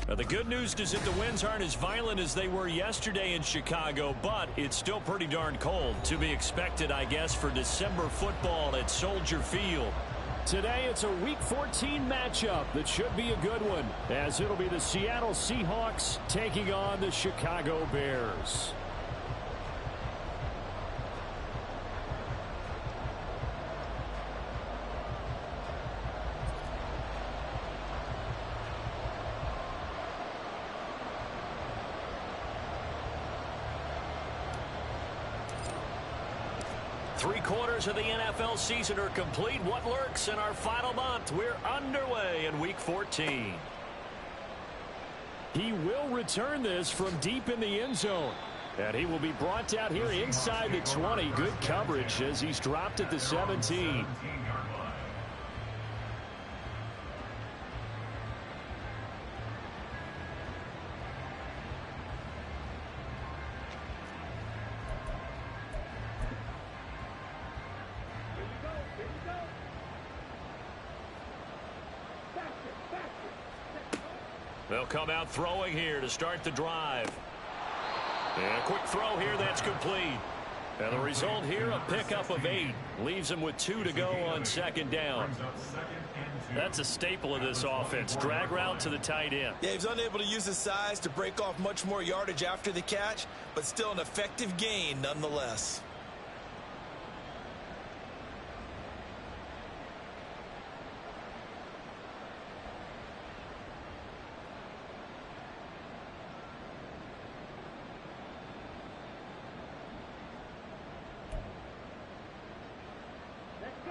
The good news is that the winds aren't as violent as they were yesterday in Chicago, but it's still pretty darn cold. To be expected, I guess, for December football at Soldier Field. Today, it's a Week 14 matchup that should be a good one, as it'll be the Seattle Seahawks taking on the Chicago Bears. Three-quarters of the NFL season are complete. What lurks in our final month? We're underway in Week 14. He will return this from deep in the end zone. And he will be brought down here inside the 20. Good coverage as he's dropped at the 17. They'll come out throwing here to start the drive. And a quick throw here, that's complete. And the result here, a pickup of 8. Leaves them with 2 to go on second down. That's a staple of this offense. Drag route to the tight end. Yeah, he was unable to use his size to break off much more yardage after the catch, but still an effective gain nonetheless.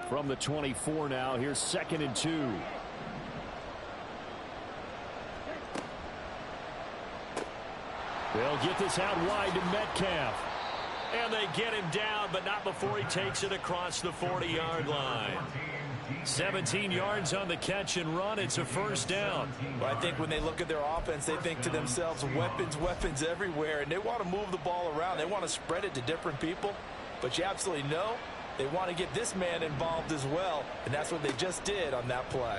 From the 24 now, here's 2nd and 2. They'll get this out wide to Metcalf. And they get him down, but not before he takes it across the 40-yard line. 17 yards on the catch and run. It's a first down. Well, I think when they look at their offense, they think to themselves, weapons, weapons everywhere, and they want to move the ball around. They want to spread it to different people, but you absolutely know they want to get this man involved as well, and that's what they just did on that play.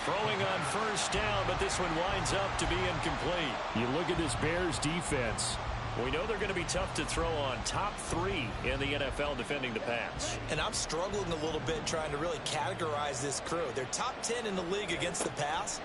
Throwing on first down, but this one winds up to be incomplete. You look at this Bears defense. We know they're going to be tough to throw on. Top 3 in the NFL defending the pass. And I'm struggling a little bit trying to really categorize this crew. They're top 10 in the league against the pass,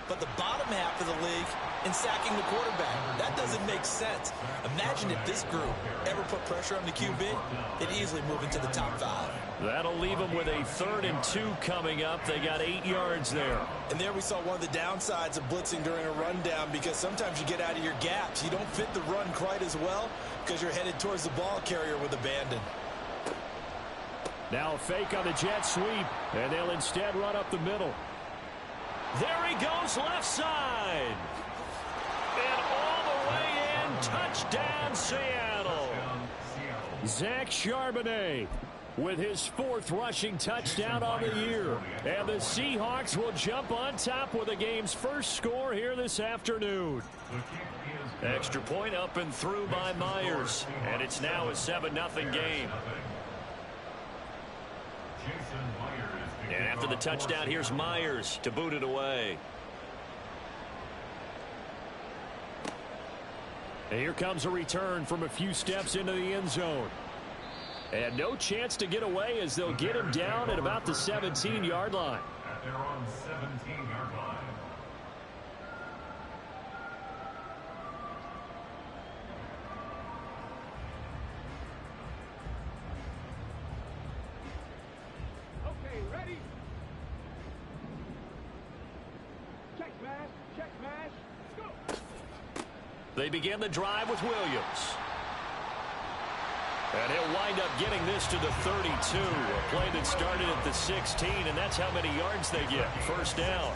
but the bottom half of the league in sacking the quarterback. That doesn't make sense. Imagine if this group ever put pressure on the QB, they'd easily move into the top 5. That'll leave them with a 3rd and 2 coming up. They got 8 yards there. And there we saw one of the downsides of blitzing during a rundown, because sometimes you get out of your gaps. You don't fit the run quite as well because you're headed towards the ball carrier with abandon. Now a fake on the jet sweep, and they'll instead run up the middle. There he goes, left side. And all the way in, touchdown Seattle. Zach Charbonnet with his 4th rushing touchdown on the year. And the Seahawks will jump on top with the game's first score here this afternoon. Extra point up and through by Myers. And it's now a 7-0 game. And after the touchdown, here's Myers to boot it away. And here comes a return from a few steps into the end zone. And no chance to get away as they'll get him down at about the 17-yard line. At their own 17-yard line. Okay, ready? Check smash, check smash, go! They begin the drive with Williams. And he'll wind up getting this to the 32. A play that started at the 16, and that's how many yards they get. First down.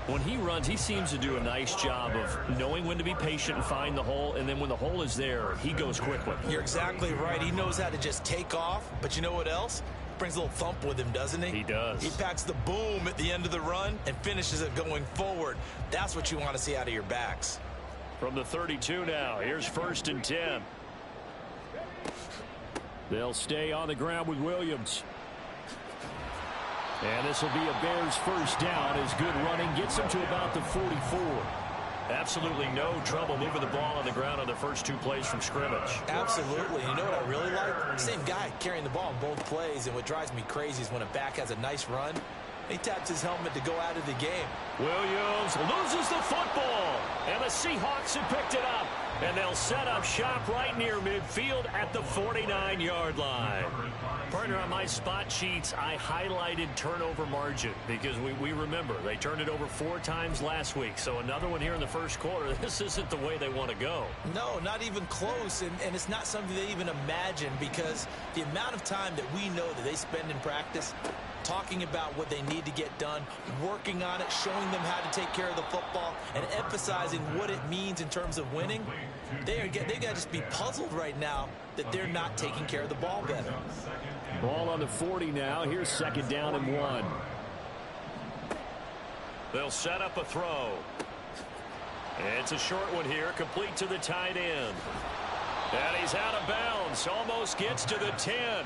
When he runs, he seems to do a nice job of knowing when to be patient and find the hole, and then when the hole is there, he goes quickly. You're exactly right. He knows how to just take off, but you know what else? Brings a little thump with him, doesn't he? He does. He packs the boom at the end of the run and finishes it going forward. That's what you want to see out of your backs. From the 32 now, here's 1st and 10. They'll stay on the ground with Williams. And this will be a Bears first down as good running gets them to about the 44. Absolutely no trouble moving the ball on the ground on the first 2 plays from scrimmage. Absolutely. You know what I really like? Same guy carrying the ball in both plays, and what drives me crazy is when a back has a nice run, he taps his helmet to go out of the game. Williams loses the football, and the Seahawks have picked it up. And they'll set up shop right near midfield at the 49-yard line. Partner, on my spot sheets, I highlighted turnover margin because we remember they turned it over 4 times last week. So another one here in the first quarter. This isn't the way they want to go. No, not even close, and it's not something they even imagine because the amount of time that we know that they spend in practice talking about what they need to get done, working on it, showing them how to take care of the football, and emphasizing what it means in terms of winning. They got to just be puzzled right now that they're not taking care of the ball better. Ball on the 40 now. Here's 2nd down and 1. They'll set up a throw. It's a short one here, complete to the tight end. And he's out of bounds, almost gets to the 10.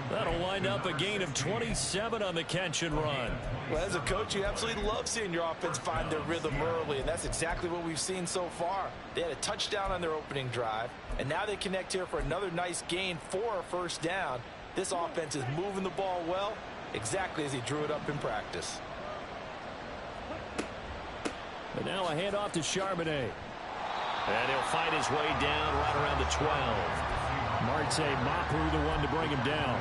That'll wind up a gain of 27 on the catch and run. Well, as a coach, you absolutely love seeing your offense find their rhythm early, and that's exactly what we've seen so far. They had a touchdown on their opening drive, and now they connect here for another nice gain for a first down. This offense is moving the ball well, exactly as he drew it up in practice. And now a handoff to Charbonnet. And he'll fight his way down right around the 12. Marte Mapu, the one to bring him down.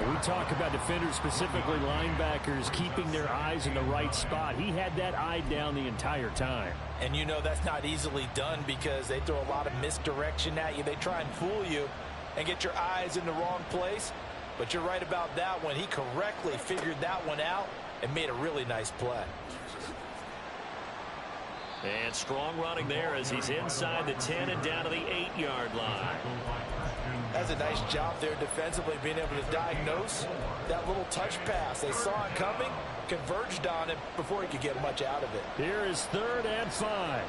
When we talk about defenders, specifically linebackers, keeping their eyes in the right spot. He had that eye down the entire time. And you know that's not easily done because they throw a lot of misdirection at you. They try and fool you and get your eyes in the wrong place. But you're right about that one. He correctly figured that one out and made a really nice play. And strong running there as he's inside the 10 and down to the 8-yard line. That's a nice job there defensively, being able to diagnose that little touch pass. They saw it coming, converged on it before he could get much out of it. Here is 3rd and 5.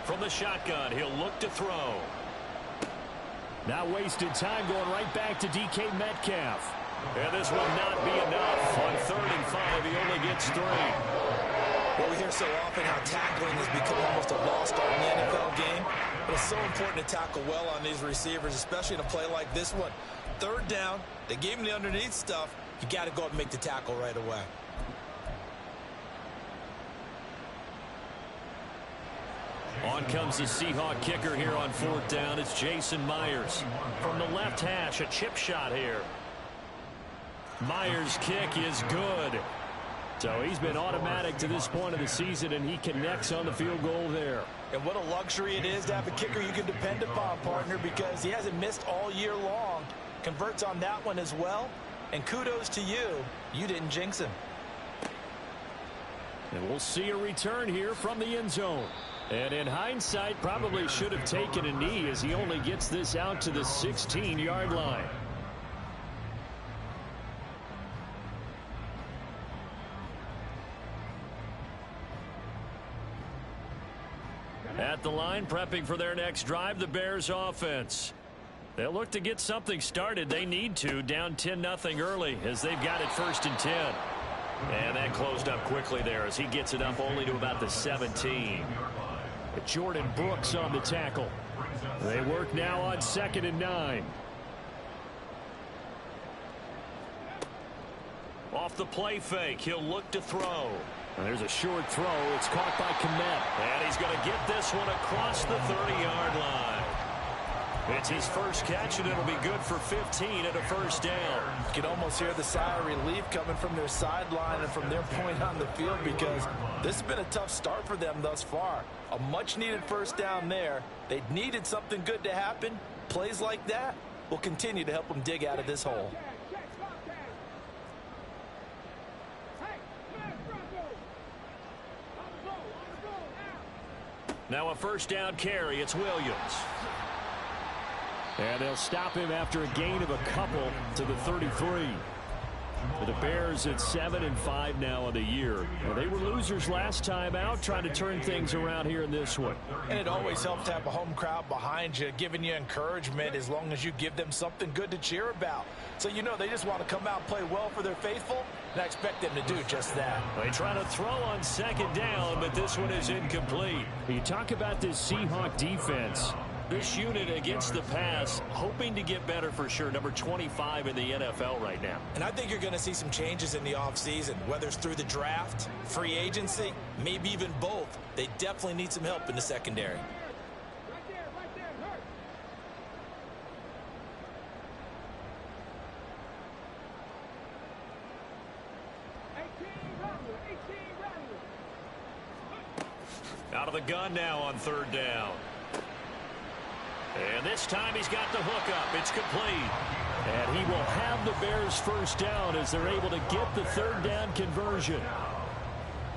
From the shotgun, he'll look to throw. Now wasted time going right back to DK Metcalf. And this will not be enough. On 3rd and 5, he only gets 3. Well, we hear so often how tackling has become almost a lost art in the NFL game. But it's so important to tackle well on these receivers, especially in a play like this one. 3rd down, they gave him the underneath stuff. You got to go up and make the tackle right away. On comes the Seahawk kicker here on 4th down. It's Jason Myers. From the left hash, a chip shot here. Myers' kick is good. So he's been automatic to this point of the season, and he connects on the field goal there. And what a luxury it is to have a kicker you can depend upon, partner, because he hasn't missed all year long. Converts on that one as well. And kudos to you. You didn't jinx him. And we'll see a return here from the end zone. And in hindsight, probably should have taken a knee as he only gets this out to the 16-yard line. At the line, prepping for their next drive, the Bears offense. They'll look to get something started. They need to, down 10-0 early as they've got it 1st and 10. And that closed up quickly there as he gets it up only to about the 17. Jordan Brooks on the tackle. They work now on 2nd and 9. Off the play fake, he'll look to throw. And there's a short throw. It's caught by Kmet. And he's going to get this one across the 30-yard line. It's his first catch, and it'll be good for 15 and a first down. You can almost hear the sigh of relief coming from their sideline and from their point on the field because this has been a tough start for them thus far. A much-needed first down there. They needed something good to happen. Plays like that will continue to help them dig out of this hole. Now a first down carry. It's Williams. And they'll stop him after a gain of a couple to the 33. The Bears at 7-5 now on the year. Well, they were losers last time out, trying to turn things around here in this one. And it always helps to have a home crowd behind you, giving you encouragement as long as you give them something good to cheer about. So you know they just want to come out and play well for their faithful, and I expect them to do just that. They try to throw on second down, but this one is incomplete. You talk about this Seahawk defense. This unit against the pass, hoping to get better for sure. Number 25 in the NFL right now. And I think you're going to see some changes in the offseason, whether it's through the draft, free agency, maybe even both. They definitely need some help in the secondary. Right there, hurt. 18 Rattler. Out of the gun now on third down. And this time he's got the hook up. It's complete. And he will have the Bears first down as they're able to get the third down conversion.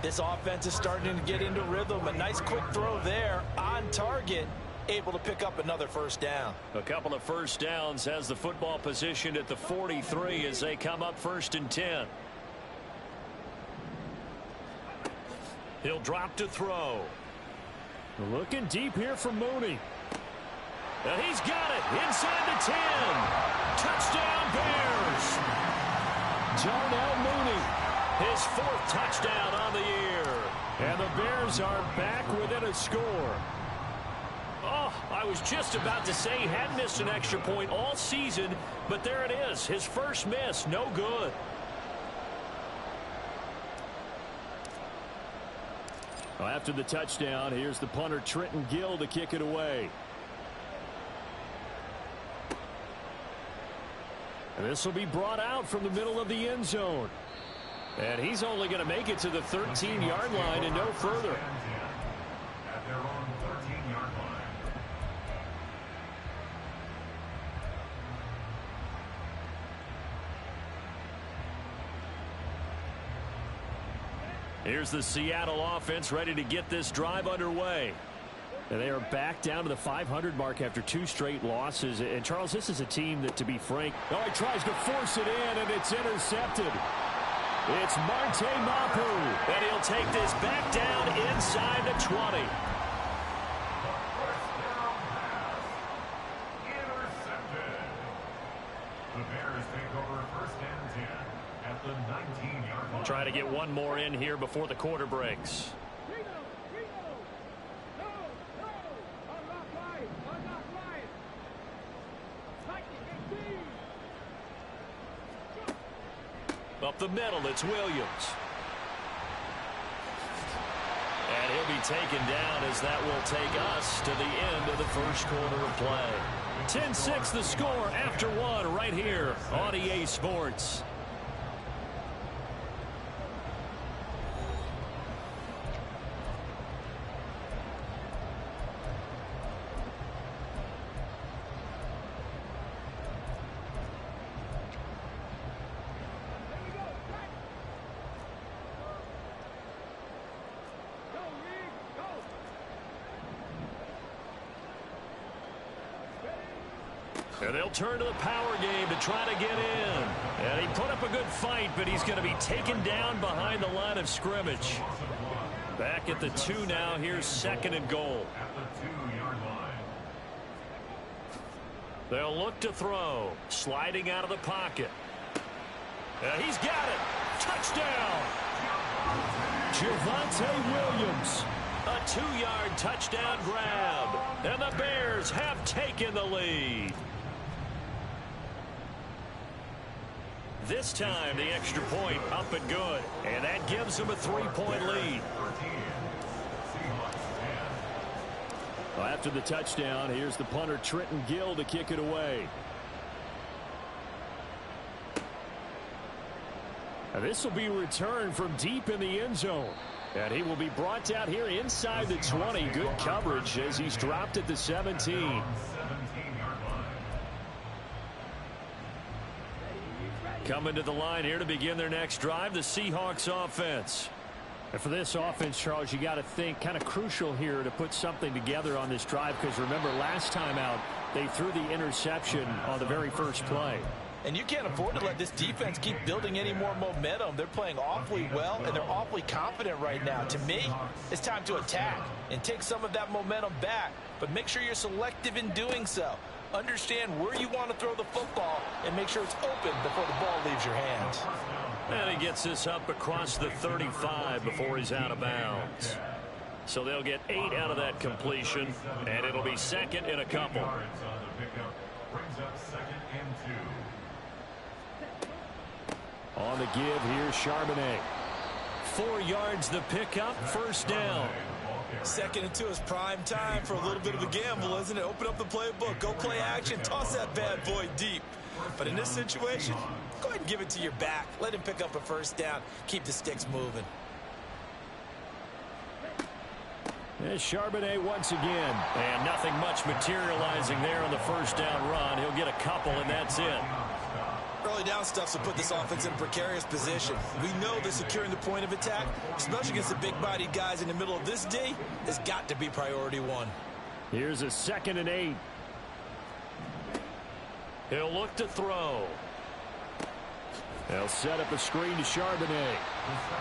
This offense is starting to get into rhythm. A nice quick throw there on target, able to pick up another first down. A couple of first downs, has the football positioned at the 43 as they come up 1st and 10. He'll drop to throw. Looking deep here for Mooney. And he's got it inside the 10. Touchdown Bears. Darnell Mooney. His 4th touchdown on the year. And the Bears are back within a score. Oh, I was just about to say he hadn't missed an extra point all season, but there it is. His first miss, no good. Well, after the touchdown, here's the punter Trenton Gill to kick it away. And this will be brought out from the middle of the end zone. And he's only going to make it to the 13-yard line and no further. At their own 13-yard line. Here's the Seattle offense ready to get this drive underway. And they are back down to the 500 mark after 2 straight losses. And, Charles, this is a team that, to be frank, oh, he tries to force it in, and it's intercepted. It's Marte Mapu. And he'll take this back down inside the 20. Intercepted. The Bears take over 1st and 10 at the 19-yard line. Try to get one more in here before the quarter breaks. Up the middle, it's Williams. And he'll be taken down as that will take us to the end of the first quarter of play. 10-6 the score after 1 right here on EA Sports. And they'll turn to the power game to try to get in. And he put up a good fight, but he's going to be taken down behind the line of scrimmage. Back at the 2 now. Here's 2nd and goal. At the 2-yard line. They'll look to throw. Sliding out of the pocket. And he's got it. Touchdown. Javonte Williams. A 2-yard touchdown grab. And the Bears have taken the lead. This time, the extra point up and good. And that gives them a 3-point lead. Well, after the touchdown, here's the punter Trenton Gill to kick it away. And this will be returned from deep in the end zone. And he will be brought down here inside the 20. Good coverage as he's dropped at the 17. Coming to the line here to begin their next drive, the Seahawks offense. And for this offense, Charles, you got to think kind of crucial here to put something together on this drive, because remember last time out they threw the interception on the very first play. And you can't afford to let this defense keep building any more momentum. They're playing awfully well, and they're awfully confident right now. To me, it's time to attack and take some of that momentum back. But make sure you're selective in doing so. Understand where you want to throw the football and make sure it's open before the ball leaves your hands. And he gets this up across the 35 before he's out of bounds. So they'll get 8 out of that completion, and it'll be second and a couple. On the give here, Charbonnet. 4 yards the pickup, first down. 2nd and 2 is prime time for a little bit of a gamble, isn't it? Open up the playbook, go play action, toss that bad boy deep. But in this situation, go ahead and give it to your back. Let him pick up a first down. Keep the sticks moving. There's Charbonnet once again. And nothing much materializing there on the first down run. He'll get a couple, and that's it. Early down stuff will put this offense in a precarious position. We know that securing the point of attack, especially against the big-bodied guys in the middle of this D, has got to be priority one. Here's a 2nd and 8. He'll look to throw. They'll set up a screen to Charbonnet.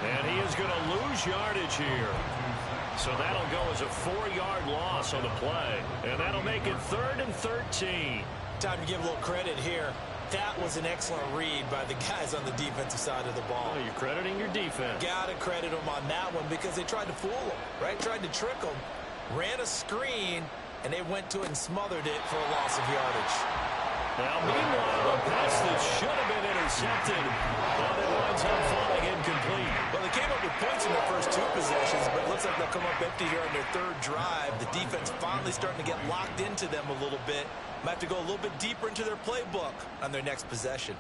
And he is going to lose yardage here. So that'll go as a 4-yard loss on the play. And that'll make it 3rd and 13. Time to give a little credit here. That was an excellent read by the guys on the defensive side of the ball. Oh, you're crediting your defense. Got to credit them on that one because they tried to fool them, right? Tried to trick them, ran a screen, and they went to it and smothered it for a loss of yardage. Now, meanwhile, a pass that should have been intercepted, but it winds up falling incomplete. Well, they came up with points in their first 2 possessions, but it looks like they'll come up empty here on their 3rd drive. The defense finally starting to get locked into them a little bit. Might have to go a little bit deeper into their playbook on their next possession.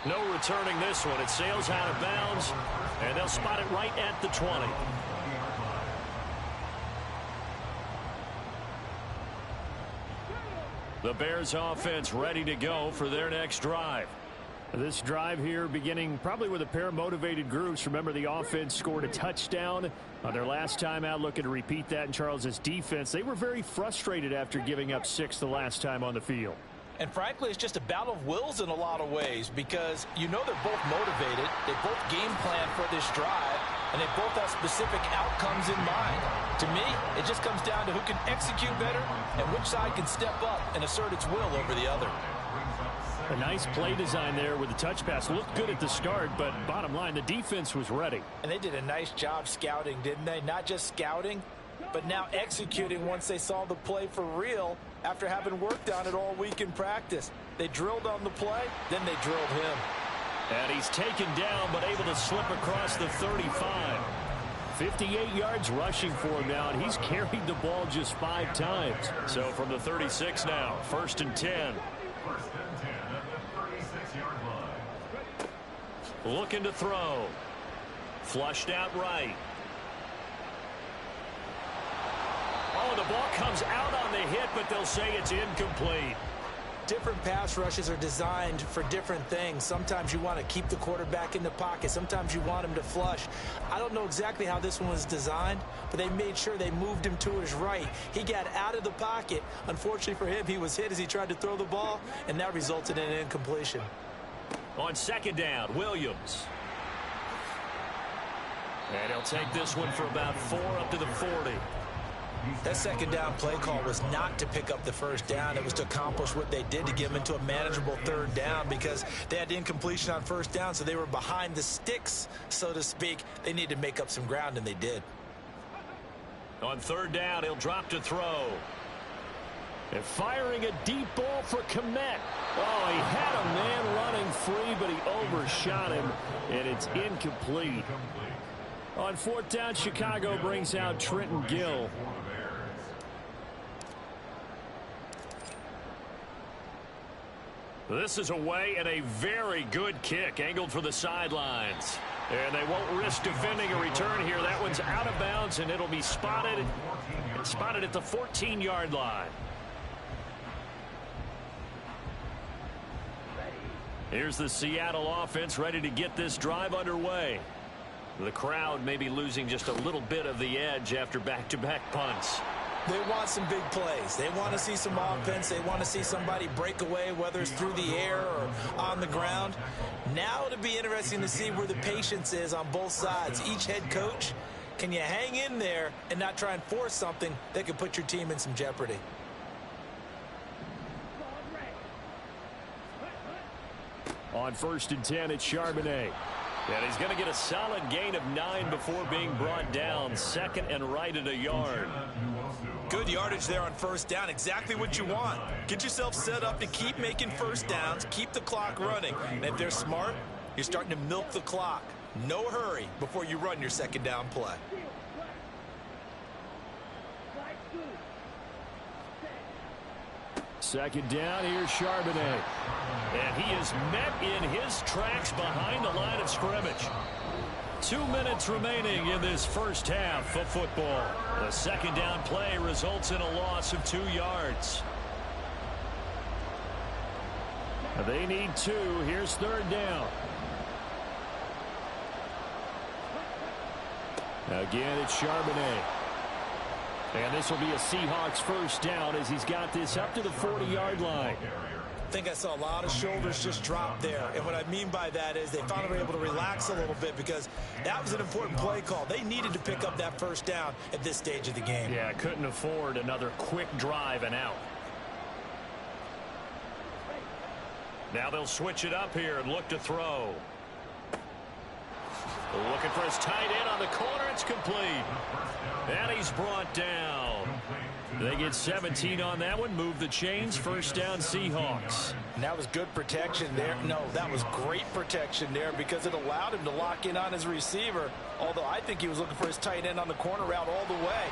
No returning this one. It sails out of bounds, and they'll spot it right at the 20. The Bears offense ready to go for their next drive. This drive here beginning probably with a pair of motivated groups. Remember, the offense scored a touchdown on their last time out. Looking to repeat that in Charles's defense. They were very frustrated after giving up 6 the last time on the field. And frankly, it's just a battle of wills in a lot of ways because you know they're both motivated. They both game plan for this drive, and they both have specific outcomes in mind. To me, it just comes down to who can execute better and which side can step up and assert its will over the other. A nice play design there with the touch pass. Looked good at the start, but bottom line, the defense was ready. And they did a nice job scouting, didn't they? Not just scouting, but now executing once they saw the play for real after having worked on it all week in practice. They drilled on the play, then they drilled him. And he's taken down, but able to slip across the 35. 58 yards rushing for him now, and he's carried the ball just 5 times. So from the 36 now, 1st and 10. Looking to throw. Flushed out right. Oh, the ball comes out on the hit, but they'll say it's incomplete. Different pass rushes are designed for different things. Sometimes you want to keep the quarterback in the pocket. Sometimes you want him to flush. I don't know exactly how this one was designed, but they made sure they moved him to his right. He got out of the pocket. Unfortunately for him, he was hit as he tried to throw the ball, and that resulted in an incompletion. On 2nd down, Williams. And he'll take this one for about 4 up to the 40. That 2nd down play call was not to pick up the first down. It was to accomplish what they did to get them into a manageable 3rd down because they had the incompletion on 1st down, so they were behind the sticks, so to speak. They needed to make up some ground, and they did. On 3rd down, he'll drop to throw. And firing a deep ball for Kmet. Oh, he had a man running free, but he overshot him, and it's incomplete. On 4th down, Chicago brings out Trenton Gill. This is away and a very good kick angled for the sidelines. And they won't risk defending a return here. That one's out of bounds, and it'll be spotted at the 14-yard line. Here's the Seattle offense ready to get this drive underway. The crowd may be losing just a little bit of the edge after back-to-back punts. They want some big plays. They want to see some offense. They want to see somebody break away, whether it's through the air or on the ground. Now it'll be interesting to see where the patience is on both sides. Each head coach, can you hang in there and not try and force something that could put your team in some jeopardy? On 1st and 10, it's Charbonnet. And he's going to get a solid gain of 9 before being brought down. 2nd and right at a yard. Good yardage there on 1st down. Exactly what you want. Get yourself set up to keep making 1st downs, keep the clock running. And if they're smart, you're starting to milk the clock. No hurry before you run your 2nd down play. Second down, here's Charbonnet. And he is met in his tracks behind the line of scrimmage. 2 minutes remaining in this first half of football. The 2nd down play results in a loss of 2 yards. They need 2. Here's 3rd down. Again, it's Charbonnet. And this will be a Seahawks 1st down as he's got this up to the 40-yard line. I think I saw a lot of shoulders just drop there. And what I mean by that is they finally were able to relax a little bit because that was an important play call. They needed to pick up that 1st down at this stage of the game. Yeah, couldn't afford another quick drive and out. Now they'll switch it up here and look to throw. Looking for his tight end on the corner. It's complete. And he's brought down. They get 17 on that one. Move the chains. 1st down Seahawks. And that was good protection there. No, that was great protection there because it allowed him to lock in on his receiver. Although I think he was looking for his tight end on the corner route all the way.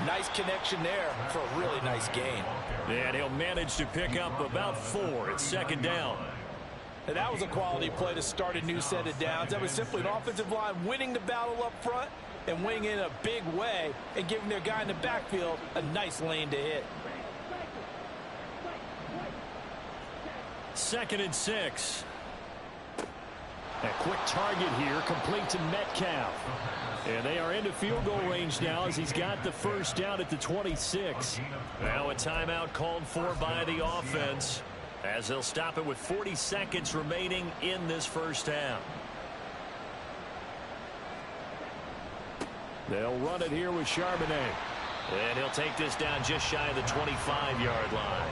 Nice connection there for a really nice gain. And he'll manage to pick up about 4 at 2nd down. And that was a quality play to start a new set of downs. That was simply an offensive line winning the battle up front and winning in a big way and giving their guy in the backfield a nice lane to hit. 2nd and 6. A quick target here, complete to Metcalf. And they are into field goal range now as he's got the 1st down at the 26. Now a timeout called for by the offense as they'll stop it with 40 seconds remaining in this 1st half. They'll run it here with Charbonnet. And he'll take this down just shy of the 25-yard line.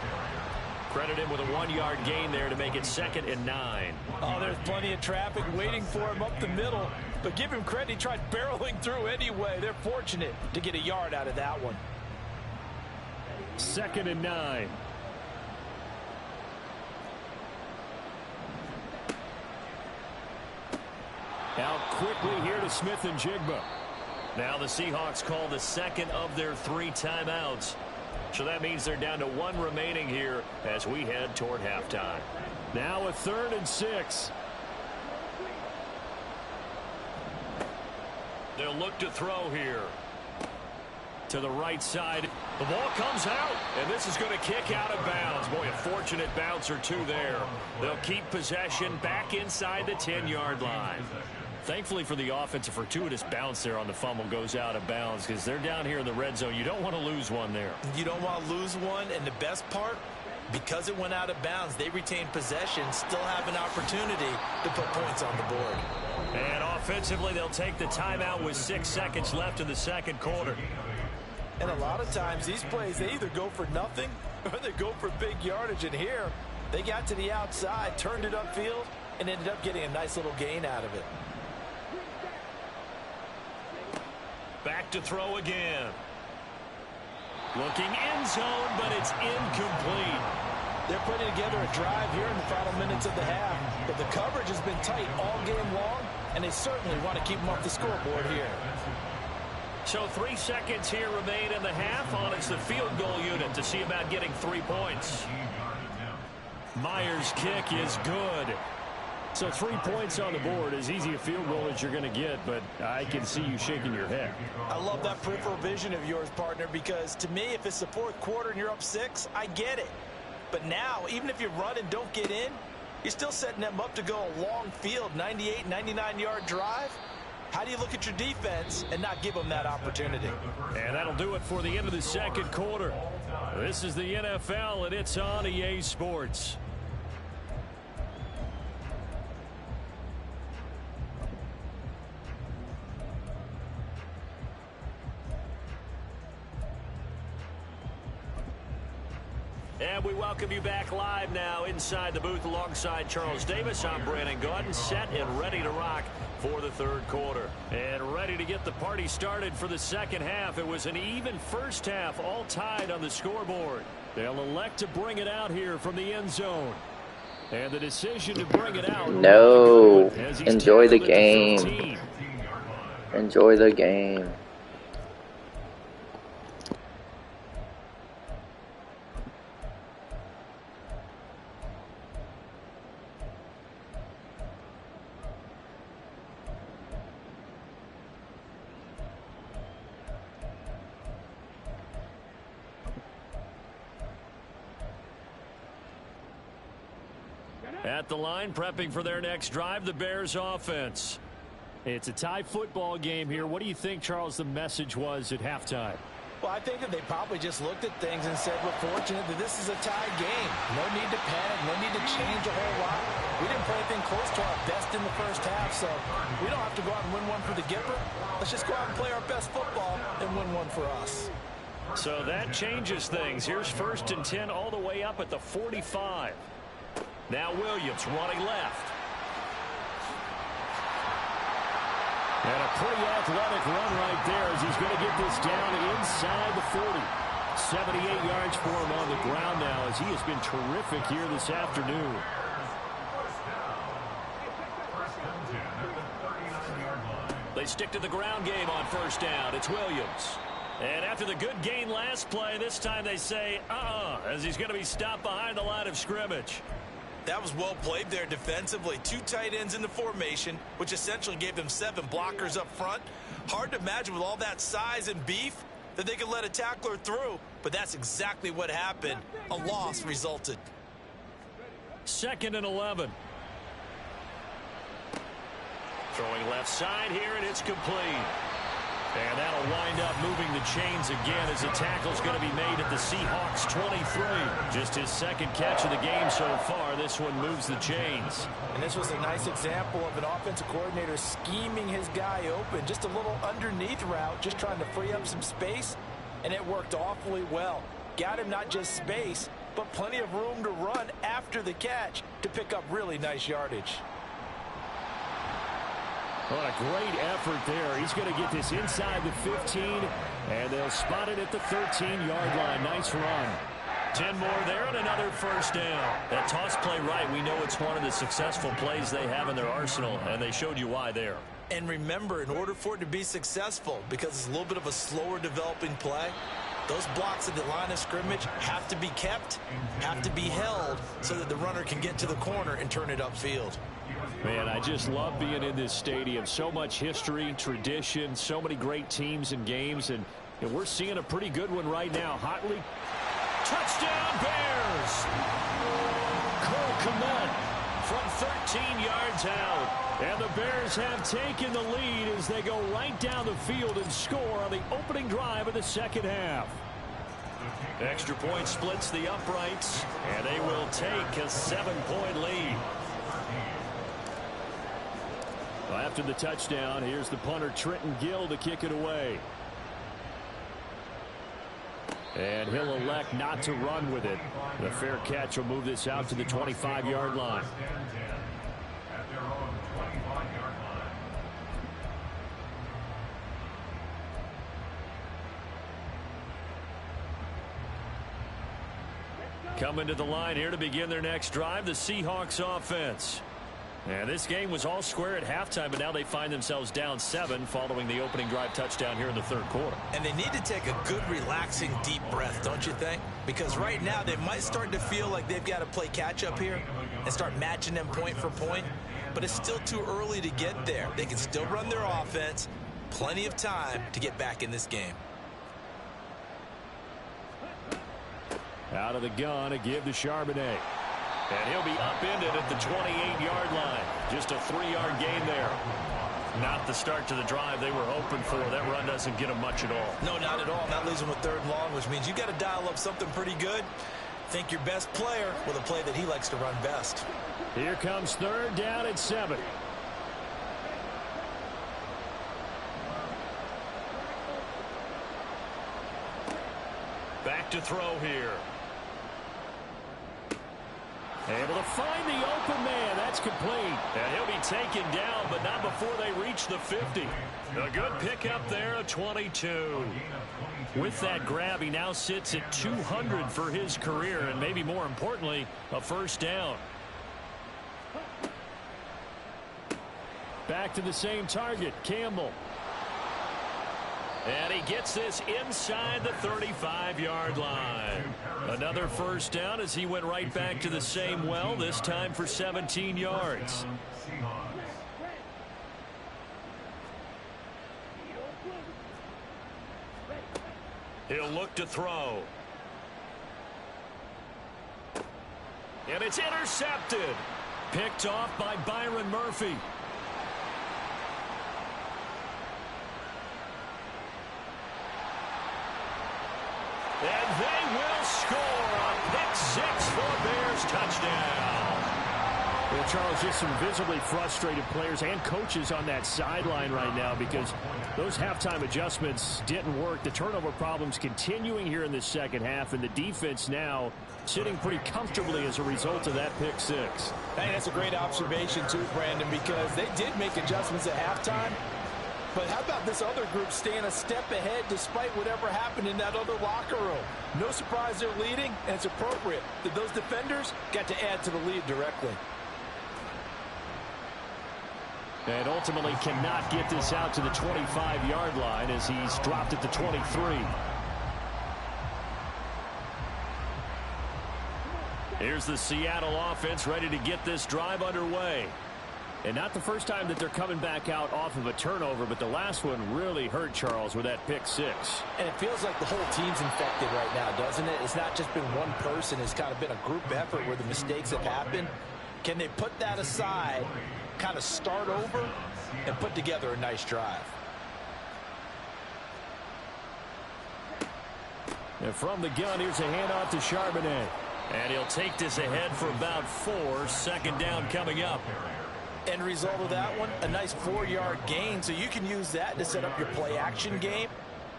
Credit him with a 1-yard gain there to make it 2nd and 9. Oh, there's plenty of traffic waiting for him up the middle. But give him credit, he tried barreling through anyway. They're fortunate to get a yard out of that one. 2nd and 9. Out quickly here to Smith and Jigba. Now the Seahawks call the 2nd of their 3 timeouts. So that means they're down to 1 remaining here as we head toward halftime. Now a 3rd and 6. They'll look to throw here. To the right side. The ball comes out, and this is going to kick out of bounds. Boy, a fortunate bounce or 2 there. They'll keep possession back inside the 10-yard line. Thankfully for the offense, a fortuitous bounce there on the fumble goes out of bounds because they're down here in the red zone. You don't want to lose one there. You don't want to lose one, and the best part, because it went out of bounds, they retain possession, still have an opportunity to put points on the board. And offensively, they'll take the timeout with 6 seconds left in the 2nd quarter. And a lot of times, these plays, they either go for nothing or they go for big yardage. And here, they got to the outside, turned it upfield, and ended up getting a nice little gain out of it. Back to throw again. Looking end zone, but it's incomplete. They're putting together a drive here in the final minutes of the half. But the coverage has been tight all game long, and they certainly want to keep them off the scoreboard here. So 3 seconds here remain in the half on it's the field goal unit to see about getting 3 points. Myers' kick is good. So 3 points on the board, as easy a field goal as you're going to get, but I can see you shaking your head. I love that peripheral vision of yours, partner, because to me, if it's the 4th quarter and you're up 6, I get it. But now, even if you run and don't get in, you're still setting them up to go a long field, 98, 99-yard drive. How do you look at your defense and not give them that opportunity? And that'll do it for the end of the second quarter. This is the NFL, and it's on EA Sports. And we welcome you back live now inside the booth alongside Charles Davis. I'm Brandon Gaudin, set and ready to rock for the third quarter. And ready to get the party started for the second half. It was an even first half, all tied on the scoreboard. They'll elect to bring it out here from the end zone. And the decision to bring it out. No. Enjoy the game. Enjoy the game. At the line, prepping for their next drive, the Bears offense. It's a tie football game here. What do you think, Charles, the message was at halftime? Well, I think that they probably just looked at things and said, we're fortunate that this is a tie game. No need to panic, no need to change a whole lot. We didn't play anything close to our best in the first half, so we don't have to go out and win one for the Gipper. Let's just go out and play our best football and win one for us. So that changes things. Here's 1st and 10 all the way up at the 45. Now Williams running left. And a pretty athletic run right there as he's going to get this down inside the 40. 78 yards for him on the ground now as he has been terrific here this afternoon. They stick to the ground game on 1st down. It's Williams. And after the good gain last play, this time they say, as he's going to be stopped behind the line of scrimmage. That was well played there defensively. 2 tight ends in the formation, which essentially gave them 7 blockers up front. Hard to imagine with all that size and beef that they could let a tackler through, but that's exactly what happened. A loss resulted. 2nd and 11. Throwing left side here, and it's complete. And that'll wind up moving the chains again as the tackle's going to be made at the Seahawks 23. Just his 2nd catch of the game so far. This one moves the chains. And this was a nice example of an offensive coordinator scheming his guy open. Just a little underneath route, just trying to free up some space. And it worked awfully well. Got him not just space, but plenty of room to run after the catch to pick up really nice yardage. What a great effort there. He's going to get this inside the 15, and they'll spot it at the 13-yard line. Nice run. 10 more there and another 1st down. That toss play right, we know it's one of the successful plays they have in their arsenal, and they showed you why there. And remember, in order for it to be successful, because it's a little bit of a slower developing play, those blocks at the line of scrimmage have to be kept, have to be held, so that the runner can get to the corner and turn it upfield. Man, I just love being in this stadium. So much history, tradition, so many great teams and games, and we're seeing a pretty good one right now. Hotly. Touchdown, Bears! Cole Kmet from 13 yards out. And the Bears have taken the lead as they go right down the field and score on the opening drive of the second half. Extra point splits the uprights, and they will take a 7-point lead. After the touchdown, here's the punter Trenton Gill to kick it away. And he'll elect not to run with it. The fair catch will move this out to the 25-yard line. Coming to the line here to begin their next drive, the Seahawks offense. And this game was all square at halftime, but now they find themselves down 7 following the opening drive touchdown here in the third quarter. And they need to take a good, relaxing, deep breath, don't you think? Because right now they might start to feel like they've got to play catch-up here and start matching them point for point. But it's still too early to get there. They can still run their offense. Plenty of time to get back in this game. Out of the gun, a give to Charbonnet. And he'll be upended at the 28-yard line. Just a 3-yard gain there. Not the start to the drive they were hoping for. That run doesn't get them much at all. No, not at all. That leaves them with 3rd and long, which means you got to dial up something pretty good. Think your best player with a play that he likes to run best. Here comes 3rd down and 7. Back to throw here. Able to find the open man. That's complete. And he'll be taken down, but not before they reach the 50. A good pickup there, a 22. With that grab, he now sits at 200 for his career, and maybe more importantly, a 1st down. Back to the same target, Campbell. And he gets this inside the 35-yard line. Another 1st down as he went right back to the same well, this time for 17 yards. He'll look to throw. And it's intercepted. Picked off by Byron Murphy. And they will score a pick 6 for Bears touchdown. Well, Charles, just some visibly frustrated players and coaches on that sideline right now because those halftime adjustments didn't work. The turnover problems continuing here in the 2nd half, and the defense now sitting pretty comfortably as a result of that pick 6. Hey, that's a great observation too, Brandon, because they did make adjustments at halftime. But how about this other group staying a step ahead despite whatever happened in that other locker room? No surprise they're leading, and it's appropriate that those defenders got to add to the lead directly. And ultimately cannot get this out to the 25-yard line as he's dropped at the 23. Here's the Seattle offense ready to get this drive underway. And not the first time that they're coming back out off of a turnover, but the last one really hurt, Charles, with that pick 6. And it feels like the whole team's infected right now, doesn't it? It's not just been one person. It's kind of been a group effort where the mistakes have happened. Can they put that aside, kind of start over, and put together a nice drive? And from the gun, here's a handoff to Charbonnet. And he'll take this ahead for about 4. 2nd down coming up. End result of that one, a nice 4-yard gain. So you can use that to set up your play-action game,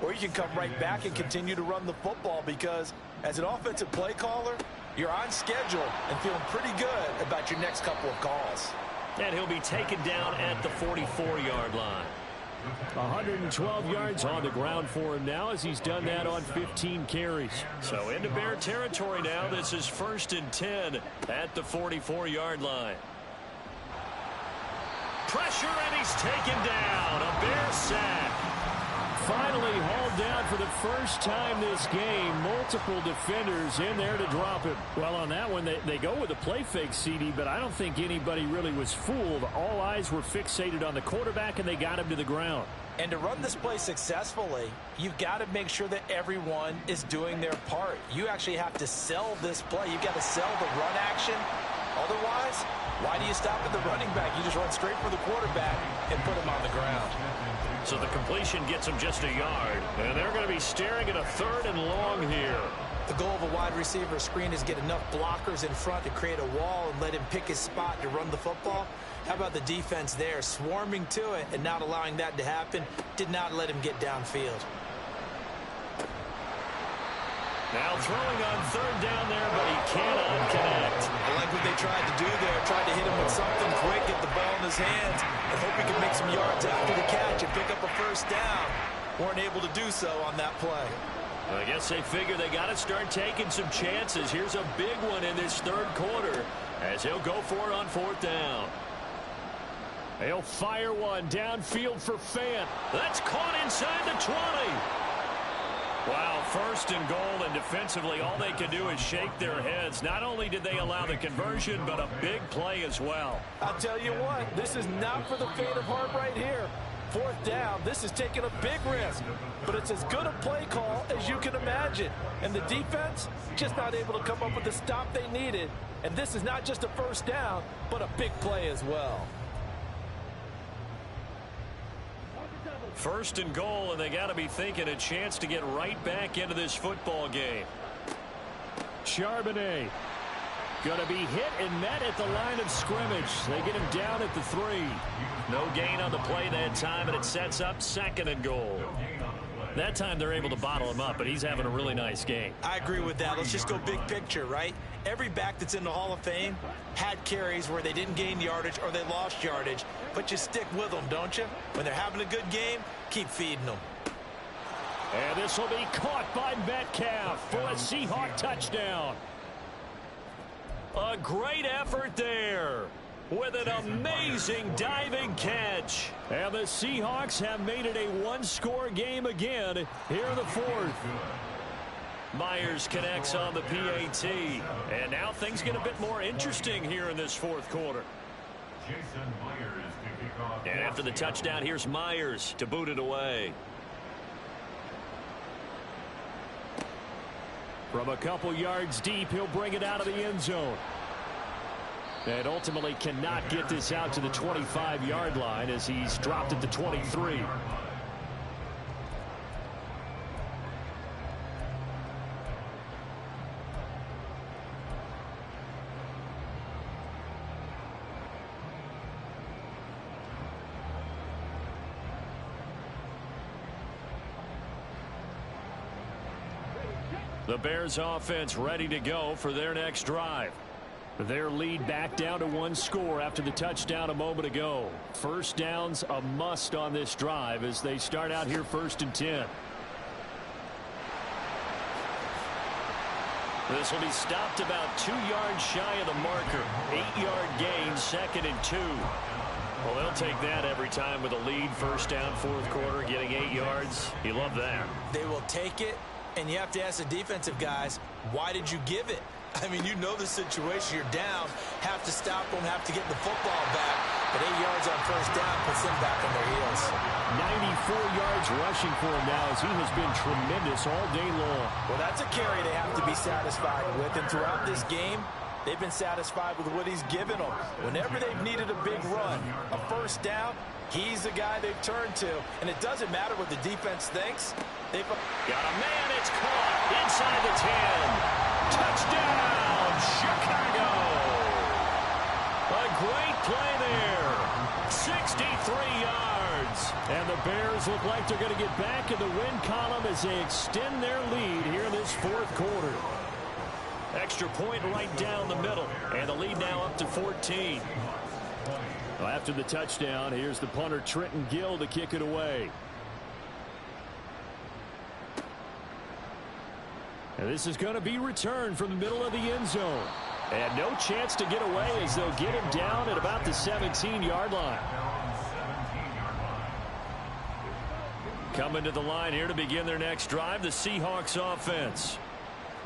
or you can come right back and continue to run the football because as an offensive play caller, you're on schedule and feeling pretty good about your next couple of calls. And he'll be taken down at the 44-yard line. 112 yards on the ground for him now as he's done that on 15 carries. So into Bear territory now. This is 1st and 10 at the 44-yard line. Pressure, and he's taken down. A Bear sack. Finally hauled down for the first time this game. Multiple defenders in there to drop him. Well, on that one, they go with a play fake, CD, but I don't think anybody really was fooled. All eyes were fixated on the quarterback, and they got him to the ground. And to run this play successfully, you've got to make sure that everyone is doing their part. You actually have to sell this play. You've got to sell the run action. Otherwise, why do you stop at the running back? You just run straight for the quarterback and put him on the ground. So the completion gets him just a yard. And they're going to be staring at a 3rd and long here. The goal of a wide receiver screen is get enough blockers in front to create a wall and let him pick his spot to run the football. How about the defense there, swarming to it and not allowing that to happen? Did not let him get downfield. Now throwing on 3rd down there, but he cannot connect. I like what they tried to do there. Tried to hit him with something quick, get the ball in his hands, and hope he could make some yards after the catch and pick up a 1st down. Weren't able to do so on that play. I guess they figure they got to start taking some chances. Here's a big one in this 3rd quarter as he'll go for it on 4th down. They'll fire one downfield for Fant. That's caught inside the 20. Wow, 1st and goal, and defensively all they can do is shake their heads. Not only did they allow the conversion, but a big play as well. I'll tell you what, this is not for the faint of heart right here. 4th down, this is taking a big risk, but it's as good a play call as you can imagine. And the defense just not able to come up with the stop they needed. And this is not just a 1st down, but a big play as well. First and goal, and they got to be thinking a chance to get right back into this football game. Charbonnet going to be hit and met at the line of scrimmage. They get him down at the 3. No gain on the play that time, and it sets up second and goal. That time they're able to bottle him up, but he's having a really nice game. I agree with that. Let's just go big picture, right? Every back that's in the Hall of Fame had carries where they didn't gain yardage or they lost yardage, but you stick with them, don't you? When they're having a good game, keep feeding them. And this will be caught by Metcalf for a Seahawk touchdown. A great effort there with an amazing diving catch. And the Seahawks have made it a one-score game again here in the 4th. Myers connects on the PAT. And now things get a bit more interesting here in this 4th quarter. And after the touchdown, here's Myers to boot it away. From a couple yards deep, he'll bring it out of the end zone. And ultimately cannot get this out to the 25-yard line as he's dropped at the 23. The Bears offense ready to go for their next drive. Their lead back down to 1 score after the touchdown a moment ago. First down's a must on this drive as they start out here 1st and 10. This will be stopped about 2 yards shy of the marker. 8-yard gain, 2nd and 2. Well, they'll take that every time with a lead. First down, 4th quarter, getting 8 yards. You love that. They will take it, and you have to ask the defensive guys, why did you give it? I mean, you know the situation. You're down, have to stop them, have to get the football back. But 8 yards on first down puts them back on their heels. 94 yards rushing for him now as he has been tremendous all day long. Well, that's a carry they have to be satisfied with. And throughout this game, they've been satisfied with what he's given them. Whenever they've needed a big run, a first down, he's the guy they've turned to. And it doesn't matter what the defense thinks. They've got a man. It's caught inside the 10. Touchdown, Chicago. A great play there. 63 yards. And the Bears look like they're going to get back in the win column as they extend their lead here in this 4th quarter. Extra point right down the middle. And the lead now up to 14. Well, after the touchdown, here's the punter Trenton Gill to kick it away. And this is going to be returned from the middle of the end zone. And no chance to get away as they'll get him down at about the 17-yard line. Coming to the line here to begin their next drive, the Seahawks offense.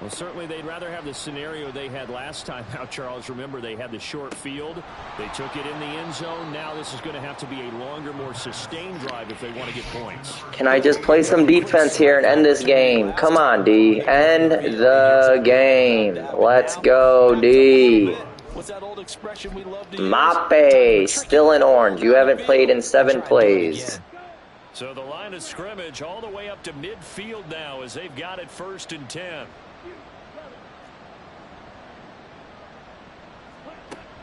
Well, certainly they'd rather have the scenario they had last time out, Charles. Remember, they had the short field. They took it in the end zone. Now this is going to have to be a longer, more sustained drive if they want to get points. Can I just play some defense here and end this game? Come on, D. End the game. Let's go, D. What's that old expression we love to use? Mape, still in orange. You haven't played in 7 plays. So the line of scrimmage all the way up to midfield now as they've got it 1st and 10.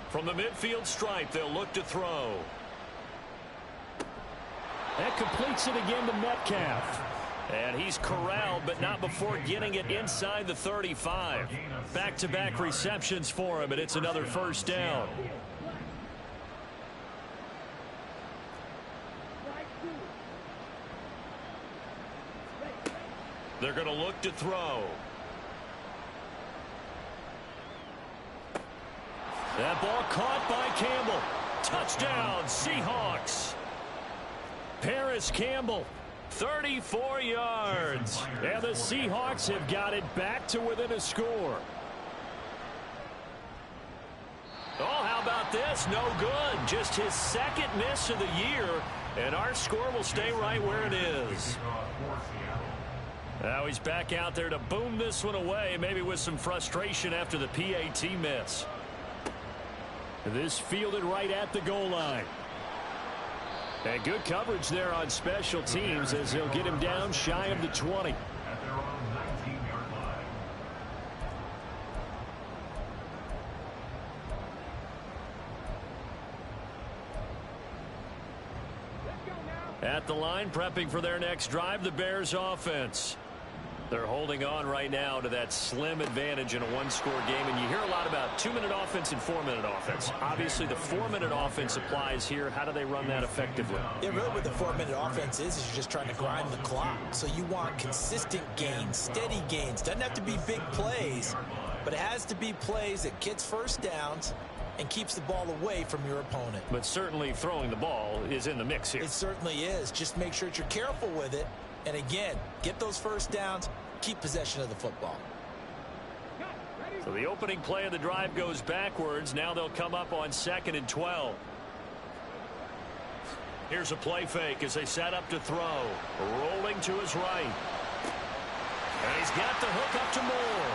From the midfield stripe, they'll look to throw. That completes it again to Metcalf. And he's corralled, but not before getting it inside the 35. Back-to-back receptions for him, and it's another first down. They're going to look to throw. That ball caught by Campbell. Touchdown, Seahawks. Paris Campbell, 34 yards. And the Seahawks have got it back to within a score. Oh, how about this? No good. Just his 2nd miss of the year. And our score will stay right where it is. Now he's back out there to boom this one away, maybe with some frustration after the PAT miss. This fielded right at the goal line. And good coverage there on special teams as they'll get him down shy of the 20. At their own 19-yard line. Let's go now. At the line, prepping for their next drive, the Bears offense. They're holding on right now to that slim advantage in a one-score game, and you hear a lot about 2-minute offense and 4-minute offense. Obviously, the 4-minute offense applies here. How do they run that effectively? Yeah, really what the 4-minute offense is you're just trying to grind the clock. So you want consistent gains, steady gains. Doesn't have to be big plays, but it has to be plays that gets first downs and keeps the ball away from your opponent. But certainly throwing the ball is in the mix here. It certainly is. Just make sure that you're careful with it. And again, get those first downs, keep possession of the football. So the opening play of the drive goes backwards. Now they'll come up on 2nd and 12. Here's a play fake as they set up to throw. Rolling to his right. And he's got the hook up to Moore.